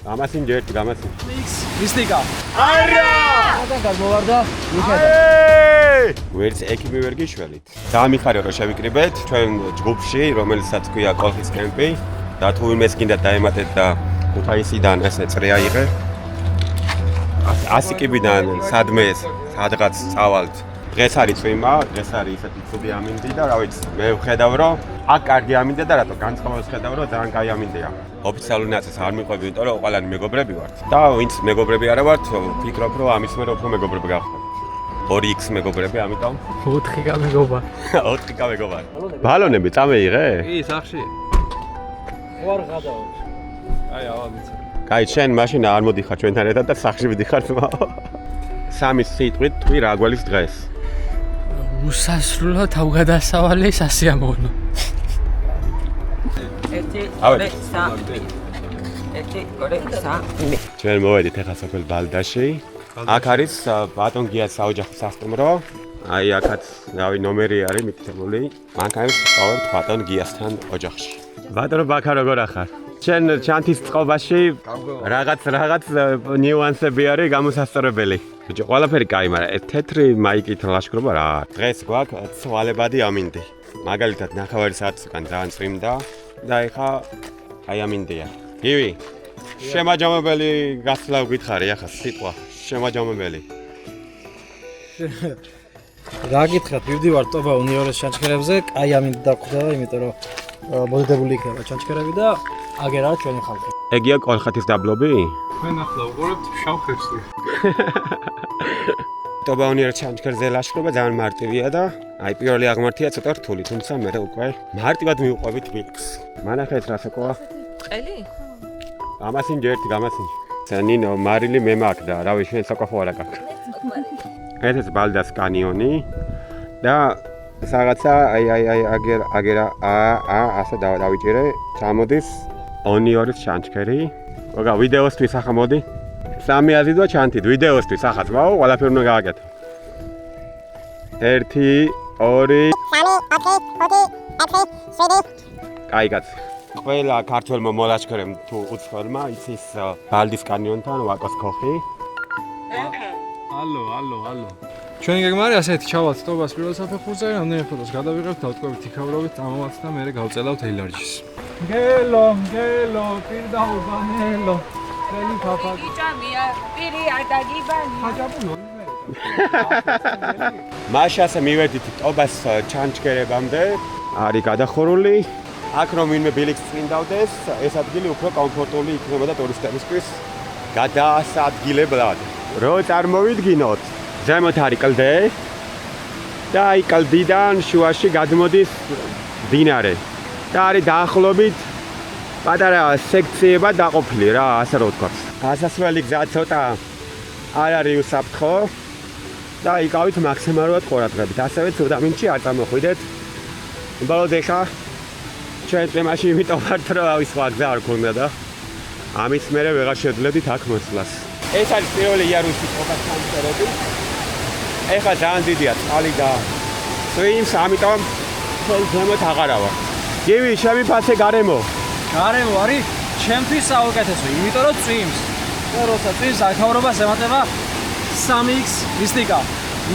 გამასინ ჯერტი, გამასინ. მისტიკა. არა! რადგან გამოვარდა? მიხედა. ვერც ეკიმი ვერ გიშველით. დამიხარე რომ შევიკრიბეთ ჩვენ ჯგუფში, რომელსაც ქვია კოლხის კემპი და თუ იმეს გინდა დაემატეთ და ქუთაისიდან ესე წრე აიღე. 100 კიბიდან სადმე სადღაც წავალთ. დღეს არის წვიმა, დღეს არის ისეთი ცუდი ამინდი და რა ვიცი, მე ვხედავ რომ აქ კარგი ამინდია და რატო განწყობას ხედავ რომ ძალიან კაი ამინდია. ოფიციალური ნაწილს არ მიყვები, იმიტომ რომ ყველანი მეგობრები ვართ. და ვინც მეგობრები არა ვართ, ვფიქრობ რომ ამის მერე უფრო მეგობრები გავხდეთ. 2x მეგობრები, ამიტომ 4-კა მეგობარ. 4-კა მეგობარი. ბალონები წამეიღე? კი, სახში. ვარ გადავა. აი, ავამიცა. კაი, შენ მაშინ არ მოდიხარ ჩვენთან ერთად და სახში ვიდიხარ თმა. სამი სიტყვით თქვი რა გველის დღეს. უსასრულო თავგადასავალი სასიამოვნო. ჩვენ მოვედით ახლა სოფელ ბალდაში. აქ არის ბატონ გიას საოჯახო სასტუმრო. აი აქაც რავი ნომერი არის მითითებული. მანქანას ვყავართ ბატონ გიასთან ოჯახში. ბატონო ბაქა როგორ ახარ? ჩვენ ჩანთის წყობაში რაღაც ნიუანსები არის გამოსასწორებელი. ბიჭო, ყველაფერი კაი, მაგრამ თეთრი მაიკით ლაშქრობა რა. დღეს გვაქვს ცვალებადი ამინდი. მაგალითად ნახევარი საათის უკან ძალიან წვიმდა და ეხა აი ამინდია. გივი, შემაჯამებელი გასვლა გითხარი ახლა სიტყვა, შემაჯამებელი. რა გითხრათ, მივდივარ ტობა უნიორეს ჩანჩქერებზე, კაი ამინდი დაგვხვდა, იმიტომ რომ მოდედებული იქნება ჩანჩქერები და აგერაა ჩვენი ხალხი. ეგია კოლხეთის დაბლობი? ჩვენ ახლა უყურებთ შავ ხევსი. ტობა უნიორეს ჩანჩქერზე ლაშქრობა ძალიან მარტივია და აი პირველი აღმართია ცოტა რთული, თუმცა მე უკვე მარტივად მივყვებით ვიქს. მანახეთ რა საკოა? ყელი? გამასინ ჯერტი, გამასინ. ნინო, მარილი მე მაქვს და რავი შენ საკოფო არა გაქვს. ეს ბალდას კანიონი და რაღაცა აი აგერა ასე დავიჭირე. ჩამოდის უნიორის ჩანჩქერი. გოგა ვიდეოსთვის ახლა მოდი. 3 აზიდვა ჩანთით ვიდეოსთვის ახლა თმაო, ყველაფერი უნდა გავაკეთო. 1 2 3 4 5 კაი კაცი. ყველა ქართველმა მოლაშქრემ თუ უცხოელმა იცის ბალდის კანიონთან ვაკოს ქოხი. ალო. ჩვენი გეგმა არის ასეთი, ჩავალთ ტობას პირველ საფეხურზე, რამდენი ფოტოს გადავიღებთ, დავტყვევით იქავრობით, ამავაც და მერე გავწელავთ ეილარჯის. გელო, პირდა უბანელო. ხელი ფაფაკი. ბიჭამია, პირი არ დაგიბანი. ხაჭაპულო. მაშასე მივედით ტობას ჩანჩქერებამდე, არის გადახურული. აქ რომ ვინმე ბილიქს წმინდავდეს, ეს ადგილი უფრო კომფორტული იქნებოდა ტურისტებისთვის გადაასადგილებლად. რო წარმოვიდგინოთ, ზემოთ არის კლდე და აი კლდიდან შუაში გადმოდის მდინარე. და არის დაახლოებით პატარა სექციებად დაყოფილი რა, ასე რომ ვთქვათ. გასასვლელი გზა ცოტა არ არის უსაფრთხო და იკავით მაქსიმალურად ყურადღებით. ასევე ცუდამინში არ წამოხვიდეთ. უბრალოდ ეხა ჩვენ თემაში იმიტომ ვართ რომ ავი სხვა გზა არ გქონდა და ამის მერე ვეღარ შევძლებდით აქ მოსვლას. ეს არის პირველი იარუსის ტობას ჩანჩქერები. ეხლა ძალიან დიდია წყალი და წვიმს, ამიტომ ჩვენ ზემოთ აღარა ვარ. გივი, შემიფასე გარემო. გარემო არის ჩემთვის საუკეთესო, იმიტომ რომ წვიმს. და როცა წვიმს, აქავრობას ემატება 3x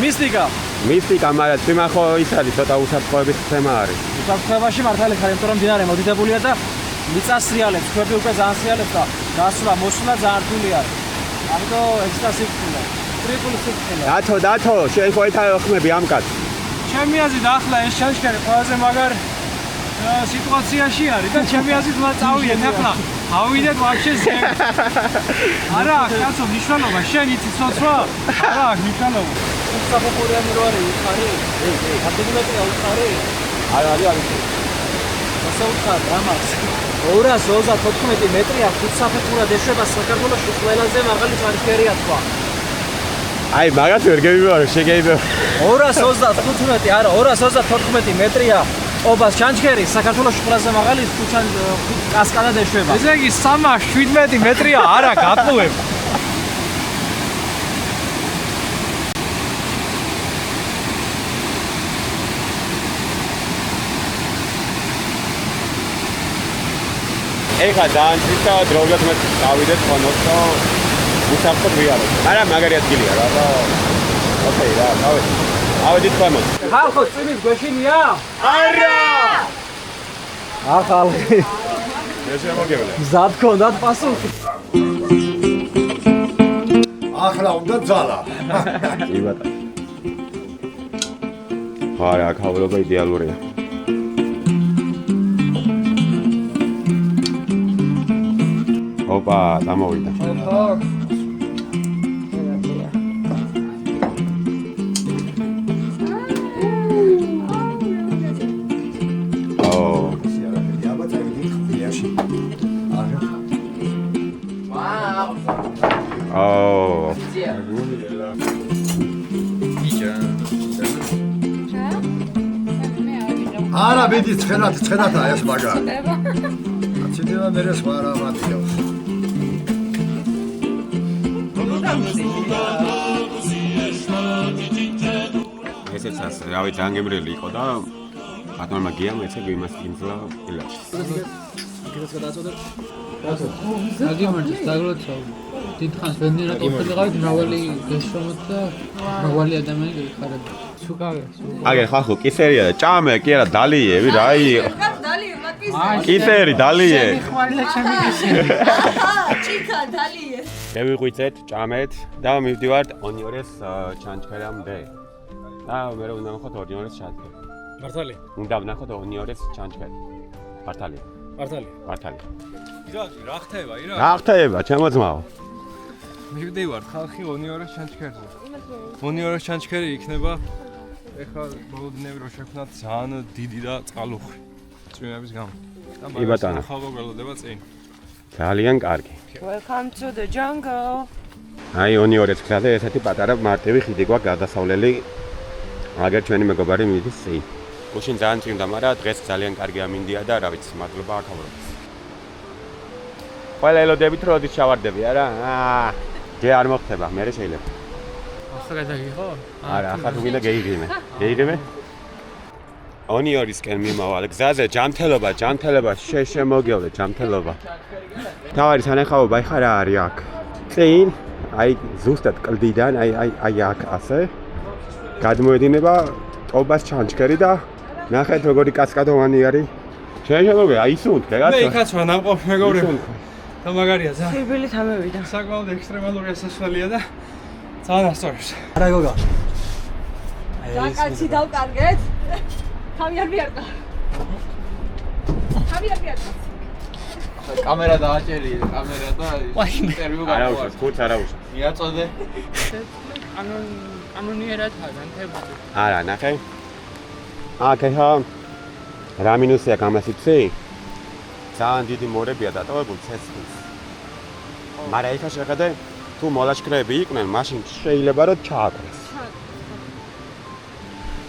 მისტიკა, მაგრამ წვიმა ხო ის არის, ცოტა უსაფრთხოების თემა არის. უსაფრთხოებაში მართალი ხარ, იმიტომ რომ მდინარე მოდიდებულია და მიწასრიალებს, ქვები უკვე ძალიან სრიალებს და მოსვლა ძალიან რთული არის. ამიტომ ექსტრა სიფრთხილე, ტრიპლ სიფრთხილე. დათო, შენ ხო ეთაოხმები ამ კაცს. ჩემი აზრით ახლა ეს ჩანჩქერი ყველაზე მაგარ სიტუაციაში არის და ჩემი აზრით უნდა წავიდეთ ახლა. ავიდეთ ვაფშე ზემ. არა, კაცო, მნიშვნელობა, შენ იცი სოცვა? არა, მნიშვნელობა. საფეხურიანი რო არის, უხარი? ამდენი მეტრი უხარი? არის. ასე უხარ, რამაც. 234 მეტრია ხუთსაფეხურად ეშვება საქართველოში ყველაზე მაღალი ჩანჩქერია თქვა. აი, მაგათ ვერ გევიმარო, შეგეიბო. 235 არა, 234 მეტრია ტობას ჩანჩქერი საქართველოში ყველაზე მაღალი კასკადად ეშვება. ესე იგი 317 მეტრია არა გატყუებ. ეხლა ძალიან ცივია, დროულად მე წავიდეთ ხონოს და უსაფრთხოდ ვიაროთ. მაგრამ მაგარი ადგილია რა. ოკეი რა, ავედით ხონოს. ხალხო, წვიმის გვეშინია? არა! ახალი. მე შემოგევლე. მზად გქონდათ პასუხი. ახლა უნდა ძალა. კი ბატონო. არა, ქავრობა იდეალურია. ოპა, დამოვიდა. არა, მიდი ცხენათა ეს მაგარი. ციტევა მე სხვა რა მათიოს. ესეც რავი ძალიან გემრიელი იყო და ბატონმა გიამ ეცე გვიმას იმძლა ილაჩს. აგიმარჯოს დაგლოცავ. დიდხანს ვენდერა ყოფილიყავით მრავალი გეშრომოთ და მრავალი ადამიანი გიხარებოდა. სუკავე. აგერ ხახო კისერია და ჭამე კი არა დალიევი რა იყო. დალიე მაკის. კისერი დალიე. ხვალა ჩემი კისერი. ჭიქა დალიე. მევიღვიძეთ, ჭამეთ და მივდივართ ონიორეს ჩანჩქერამდე. და მე უნდა ვნახოთ ონიორეს ჩანჩქერი. მართალი. უნდა ვნახოთ ონიორეს ჩანჩქერი. მართალი. მართალი. მართალი. იზაგი, რა ხდება, ირა? რა ხდება, ჩემო ძმაო? მივდივართ ხალხი ონიორეს ჩანჩქერზე. ონიორეს ჩანჩქერი იქნება ეხლა ბოლოდნევი რო შექმნათ ძალიან დიდი და წყალუხვი წვიმების გამო. და კი ბატონო. ხალხო გველოდება წინ. ძალიან კარგი. Welcome to the jungle. აი ონიორეს გზაზე ესეთი პატარა მარტივი ხიდი გვაქვს გადასავლელი. აგერ ჩვენი მეგობარი მიდის წინ. გუშინ ძალიან წინდა, მაგრამ დღეს ძალიან კარგი ამინდია და რა ვიცი, მადლობა აქავრობას. ყველა ელოდებით როდის ჩავარდები, არა? ჯე არ მოხდება, მე შეიძლება. ახლა გადაგიხო? არა, ახლა თუ გინდა გეიღიმე. გეიღიმე? ონიორისკენ მიმავალ გზაზე ჯანმრთელობა, შემოგევლე ჯანმრთელობა. თავარი სანახაობა ეხა რა არის აქ? წინ, აი ზუსტად კლდიდან, აი აქ ასე. გადმოედინება ტობას ჩანჩქერი და ნახეთ როგორი კასკადოვანი არის. შეიძლება აი ისუნთ, მე იქაც ვარ ნამყოფ მეგობრებო. და მაგარია ძალიან. სიბილით ამევიდა. საკმაოდ ექსტრემალური ასასვლელია და ძალიან ასწორებს. არა გოგა. კაცი დავკარგეთ. თავი არ მიარყა. კამერა დააჭერი, კამერა და ინტერვიუ არა უშავს, ხუთს არა უშავს. მიაწოდე. კანონიერად განთებოდი. არა, ნახე. აკეჰა. რა მინუსია გამასიცი? ძალიან დიდი მორებია დატოვებული ცეცხლის. მაგრამ ეხა შეხედე, თუ მოლაშქრეები იყვნენ, მაშინ შეიძლება რომ ჩააქრეს.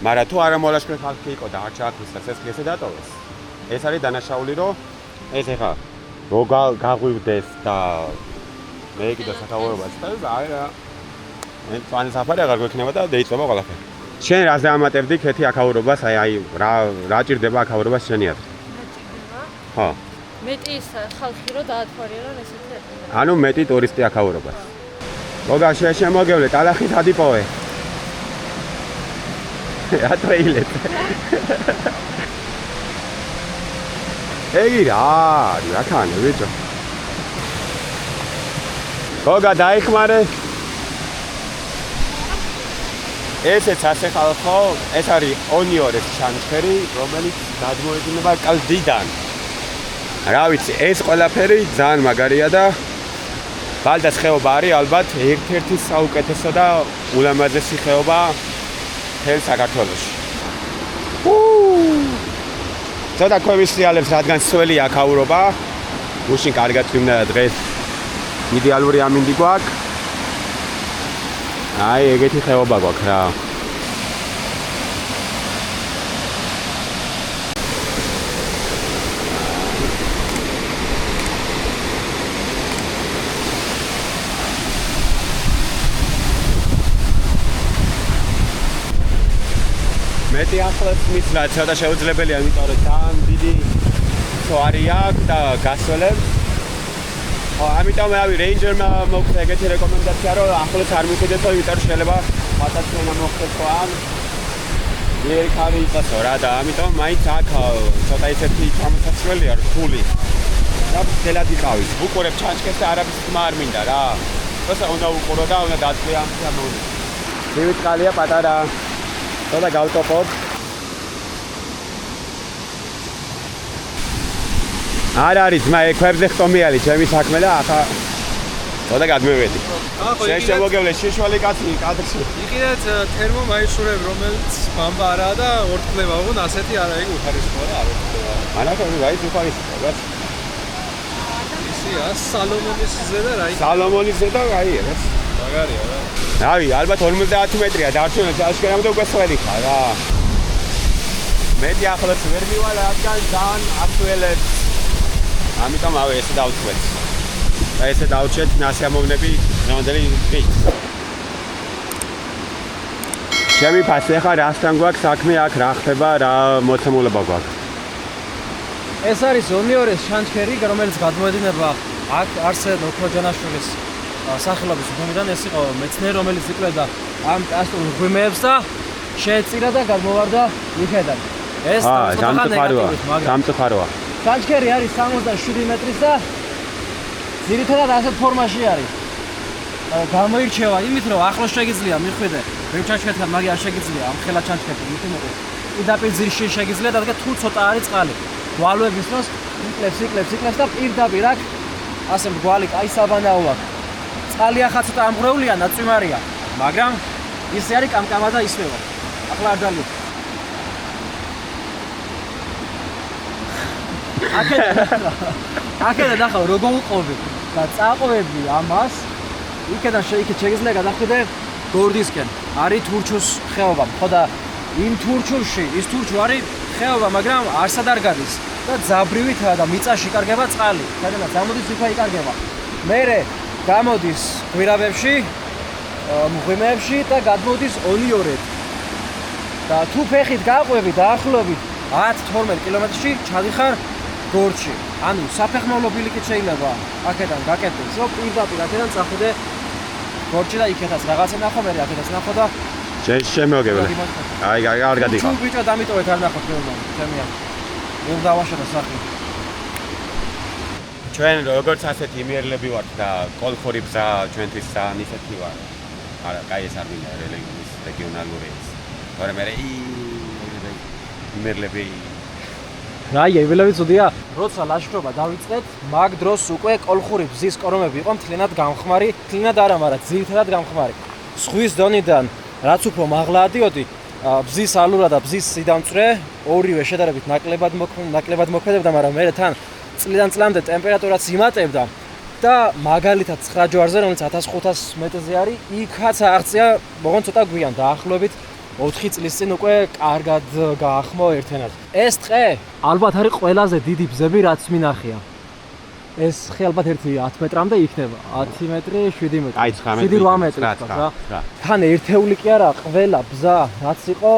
მაგრამ თუ არა მოლაშქრე ხალხი იყო და არ ჩააქრეს და ცეცხლი ესე დატოვეს. ეს არის დანაშაული, რომ ეს ეხა რო გაღვივდეს და მე კიდე საკავერობას და არა. მე წვანის საფარი აღარ გვექნება და დაიწყება ყველაფერი. შენ რას დაამატებდი ქეთი აქაურობას, აი რა ჭირდება აქაურობას შენი აზრით? ხო. მეტი ხალხი რო დაათვალიერონ ესეთი. ანუ მეტი ტურისტი აქაურობას. გოგა შემოგევლე, ტალახით ადიპოვე. ატრეილეთ. ეგი რა, რა ქანე ბიჭო. გოგა დაიხმარე. ესეც ასე ხალხო, ეს არის ონიორეს ჩანჩქერი, რომელიც გადმოედინება კლდიდან. რა ვიცი, ეს ყველაფერი ძალიან მაგარია და ბალდას ხეობა არის ალბათ ერთ-ერთი საუკეთესო და ულამაზესი ხეობა მთელ საქართველოში. ცოტა ქვევისრიალებს, რადგან სველი აქაურობა, გუშინ კარგად ვიმნა და დღეს იდეალური ამინდი გვაქვს. აი, ეგეთი ხეობა გვაქვს რა. მეტი ახლაც მისლა, ცოტა შეუძლებელია, იმიტომ რომ ძალიან დიდი საინტერესო არის აქ და გასვლებს. ამიტომ რავი რეინჯერმა მოხდა ეგეთი რეკომენდაცია რომ ახლოს არ მივხვიდეთო, იმიტომ რომ შეიძლება პატაცენა მოხდეს ხო ან ერქარი იყოსო რა და ამიტომ მაინც აქ ცოტა ისეთი ჩამოსასვლელია რთული. და თელად იყავით. უყურებ ჩანჩქეს და არაფერს თმა არ მინდა რა. როცა უნდა უყურო და უნდა დაწვია ამ სამოვნი. ძივი წყალია პატარა. ცოტა გავტოპოთ. არ არის ძმა ექვებზე ხტომიალი ჩემი საქმე და ახლა ცოტა გადმევედი. შემოგევლე შეშვალი კაცი კადრში. იყიდეთ თერმო მაისურებ რომელიც ბამბა არაა და ორთქლება უღონ ასეთი არა იგი უხარისხოა და არ ორთქლება. მანაკები რაიც უხარისხოა რაც ისია სალომონის ზედა რა იქ სალომონის ზედა რაია რა. მაგარია რა. რავი ალბათ 50 მეტრია დარჩენილ აშკარამდე უკვე სხველი ხარ რა. მეტი ახლოს ვერ მივალ რადგან ძალიან ახლელებს. ამიტომ ავე ესე დავწვეთ. და ესე დავჭეთ ნასიამოვნები რამდენი დღით. ჩემი ფასი ახლა რასთან გვაქვს საქმე აქ რა ხდება რა მოცემულობა გვაქვს. ეს არის ონიორეს შანჩქერი, რომელიც გადმოედინება აქ არსენ ოქროჯანაშვილის სახელობის უბნიდან. ეს იყო მეცნიერი, რომელიც იკვლევდა ამ ასტრულ მღვიმეებს და შეეწირა და გადმოვარდა იქედან. ეს სამწუხაროა. შანჩქერი არის 67 მეტრის და ძირითადად ასეთ ფორმაში არის. გამოირჩევა იმით, რომ ახლოს შეგიძლია მიხვიდე, ბევრ ჩანჩქერთან მაგი არ შეგიძლია ამ ხელა ჩანჩქერთან მithumete. პირდაპირ ძირში შეგიძლია და თუ ცოტა არის წყალი. გვალვების დროს იკლებს და პირდაპირ აქ ასე მრგვალი კაი საბანაო აქვს. წყალი ახლა ცოტა ამღრეულია, ნაწვიმარია, მაგრამ ისე არის კამკამა და ისვევა. ახლა არ დალია. აქედან ახლა როგორ უყოვი და წაყოვები ამას, იქედან შეგიძლია გადახვიდე გორდისკენ. არის თურჩუს ხეობა, ხო და იმ თურჩულში, ის თურჩუ არის ხეობა, მაგრამ არსად არ გადის და ძაბრივითაა და მიწაში იკარგება წყალი. სადაც გამოდის იქა იკარგება. მერე გამოდის გვირაბებში, მღვიმეებში და გადმოდის ონიორად. და თუ ფეხით გაყვები დაახლოებით 10-12 კილომეტრში ჩადიხარ გორჩი. ანუ საფეხმავლო ბილიკით შეიძლება აქედან გაკეთდეს, რომ პირდაპირ აქედან წახვიდე გორჩი და იქეთაც რაღაცა ნახო, მე აქედაც ნახო და შემოგევლე. აი არ გადიხარ. თუ ბიჭო დამიტოვეთ არ ნახოთ რეალურად, ჩემია. ვერ დავაშორე სახლი. ჩვენ როგორც ასეთი იმერლები ვართ და კოლხური ბზა ჩვენთვის ძალიან ისეთი ვარ. არა, კაი ეს არ მინდა რეგიონალური ის. თორემ მე იმერლები რაია, იველები წოდია. როცა ლაშქრობა დავიწყეთ, მაგ დროს უკვე კოლხური ბზის კორომები იყო მთლიანად გამხმარი, მთლიანად არა, მაგრამ ძირითადად გამხმარი. ზღვის დონიდან რაც უფრო მაღლა ადიოდი, ბზის ალურა და ბზის სიდამწვე ორივე შედარებით ნაკლებად მოქმედებდა, მაგრამ მე თან წლიდან წლამდე ტემპერატურაც იმატებდა და მაგალითად 9 ჯვარზე, რომელიც 1500 მეტრზე არის, იქაც აღწია, მოღონ ცოტა გვიან დაახლოებით 4 წლის წინ უკვე კარგად გაახმო ერთენად. ეს ტყე ალბათ არის ყველაზე დიდი ბზები, რაც მინახია. ეს ხე ალბათ 10 მეტრამდე იქნება. 10 მეტრი, 7 მეტრი. აი 9 მეტრი. 7-8 მეტრი რა. თან ერთეული კი არა, ყველა ბზა რაც იყო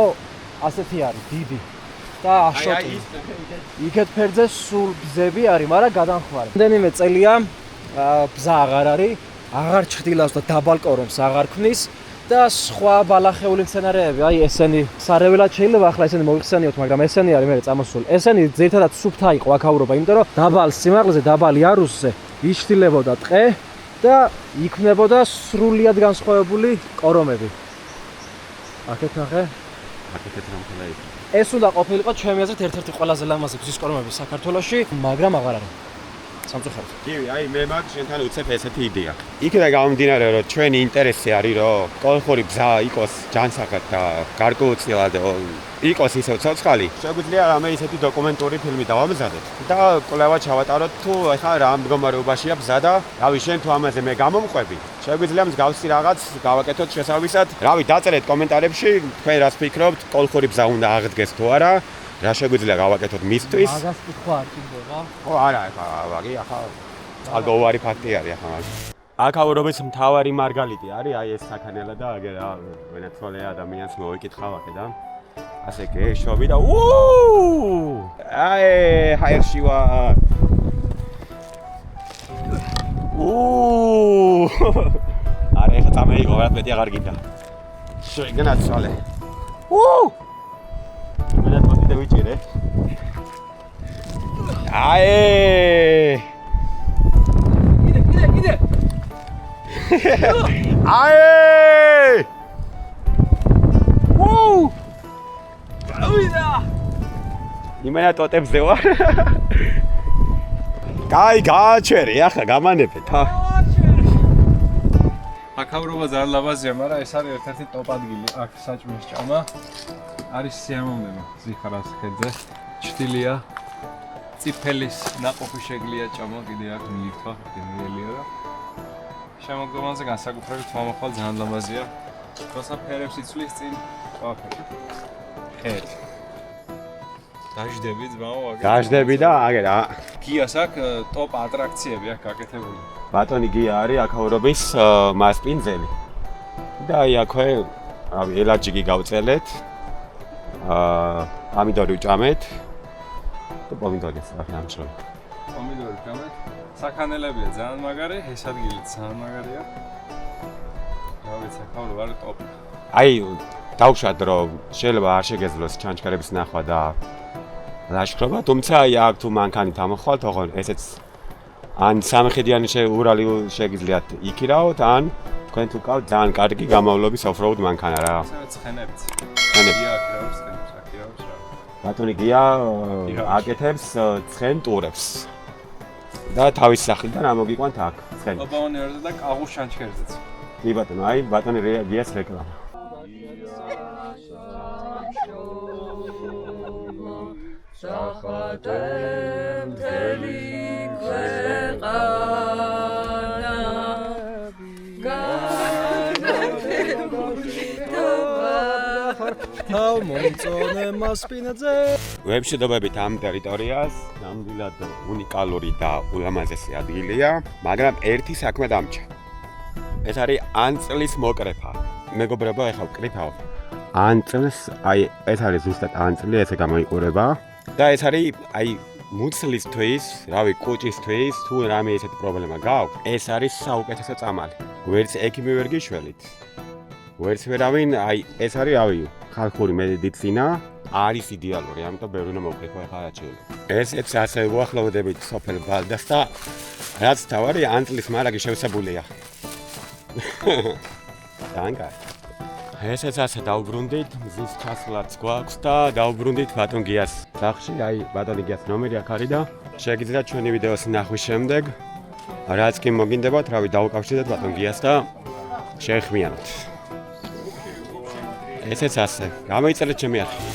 ასეთი არის, დიდი. და აშოტი. იქეთ ფერზე სულ ბზები არის, მაგრამ გადამხმარი. რამდენიმე წელია ბზა აღარ არის, აღარ ჩრდილავს და დაბალ კორომს აღარ ქმნის. და სხვა ბალახეული მცენარეები, აი ესენი სარეველად შეიძლება ახლა ესენი მოიხსენიოთ, მაგრამ ესენი არის მე წამოსული. ესენი ძირითადად სუფთა იყო აქაურობა, იმიტომ რომ დაბალ სიმაღლეზე, დაბალ იარუსზე იშთილებოდა ტყე და იქმნებოდა სრულიად განსხვავებული კორომები. აქეთ ნახე? აქეთ რამხელა ის. ეს უნდა ყოფილიყო ჩემი აზრით ერთ-ერთი ყველაზე ლამაზი ბზის კორომები საქართველოში, მაგრამ აღარ არის. სამწუხაროდ. კი, აი მე მაგ შენთან უცებ ესეთი იდეა. იქიდან გამომდინარე, რომ ჩვენი ინტერესი არის, რომ კოლხური ბზა იყოს ჯანსაღად და გარკვეულწილად იყოს ისევ ცოცხალი. შეგვიძლია რამე ისეთი დოკუმენტური ფილმი დავამზადოთ და კვლევა ჩავატაროთ, თუ ახლა რა მდგომარეობაშია ბზა და რავი, შენ თუ ამაზე მე გამომყვები, შეგვიძლია მსგავსი რაღაც გავაკეთოთ შესაბამისად. რავი, დაწერეთ კომენტარებში, თქვენ რას ფიქრობთ, კოლხური ბზა უნდა აღდგეს თუ არა. რა შეგვიძლია გავაკეთოთ მისთვის? მაგას კითხვა არ ჭირდება. ო არა, ვაგი, ახლა ალბათ ფაქტი არის ახლა. აქაურობის მთავარი მარგალიტი არის აი ეს საქანელა და აგერ ვენაცვალე ადამიანს მოიკითხავ აქედან. ასე გეშობი და აი ჰაერში ვარ. არა ეხლა წამეიღო, რა მეტი აღარ გინდა. შეგნაცვალე. მენად მოდიდე ვიჭირე. აი! კიდე. აი! გავიდა. იმენა ტოტებზე ვარ. კაი, გააჩვერი, ახლა გამანებეთ, ხა. აქავრობა ძალიან ლამაზია, მაგრამ ეს არის ერთ-ერთი ტოპ ადგილი აქ საჭმლის ჭამა. არის სიამოვნებო ზიქარას ქედზე. ჭრილია. წიფელის ნაყოფი შეგლია ჭამა კიდე აქ მიირთვა, გენიალია და შემოგვიმაზე განსაკუთრებით მომხვალ ძალიან ლამაზია. როცა ფერებს იცვლის წინ ყველაფერი. ხეთ. დაждები ძმაო აგერ. გაждები და აგერ გიას აქ ტოპ ატრაქციები აქ გაკეთებული. ბატონი გია არის აქაურობის მასპინძელი. და აი აქვე რავი ელარჯიკი გავწელეთ. პომიდორი ვჭამეთ. და პომიდორი სამშობლო. პომიდორი ვჭამეთ. საქანელებია ძალიან მაგარი, ეს ადგილი ძალიან მაგარია. რა ვიცი, აქაურობა არის ტოპ. აი დავუშვათ რომ შეიძლება არ შეგეძლოს ჩანჩქერების ნახვა და ლაშქრობა, თუმცა აი აქ თუ მანქანით ამოხვალთ, ოღონდ ესეც ან სამხედრიანი ურალი შეგიძლიათ იქირავოთ, ან თქვენ თუ გყავთ ძალიან კარგი გამოვლობის off-road მანქანა რა. ცხენებიც. ცხენები. გია აქირავებს ცხენებს, აქირავებს რა. ბატონი გია აკეთებს ცხენ ტურებს. და თავის სახლიდან ამოგიყვანთ აქ ცხენი. ობაონერზე და კაღუს ჩანჩქერზეც. კი ბატონო, აი ბატონი გიას რეკლამა. სახატემ თელი ქვეყანა თავ მომწონე მასპინძე. ვებშედობებით ამ ტერიტორიას ნამდვილად უნიკალური და ულამაზესი ადგილია, მაგრამ ერთი საქმე დამჭა. ეს არის ანწლის მოკრეფა. მეგობრებო, ეხლა ვკრიფავ. ანწლს, აი ეს არის ზუსტად ანწლი, ესე გამოიყურება. და ეს არის აი მუცლისთვის, რავი, კუჭისთვის, თუ რამე ესეთი პრობლემა გაქვს, ეს არის საუკეთესო წამალი. ვერც ექიმი ვერ გიშველით. ვერც ვერავინ, აი ეს არის რავი, ხალხური მედიცინა არის იდეალური, ამიტომ ბევრი უნდა მოვყრიფო ახლა რაც შეიძლება. ესეც ასე უახლოვდებით სოფელ ბალდას და რაც თავარი ანწლის მარაგი შევსებულია. დანკა. ესეც ასე დავბრუნდით, მზის ჩასვლაც გვაქვს და დავბრუნდით ბატონ გიას სახლში, აი ბატონი გიას ნომერი აქ არის და შეგიძლიათ ჩვენი ვიდეოს ნახვის შემდეგ რაც კი მოგინდებათ, რავი, დავუკავშირდეთ ბატონ გიას და შეეხმიანოთ. ესეც ასე. გამოიწერეთ ჩემი არხი.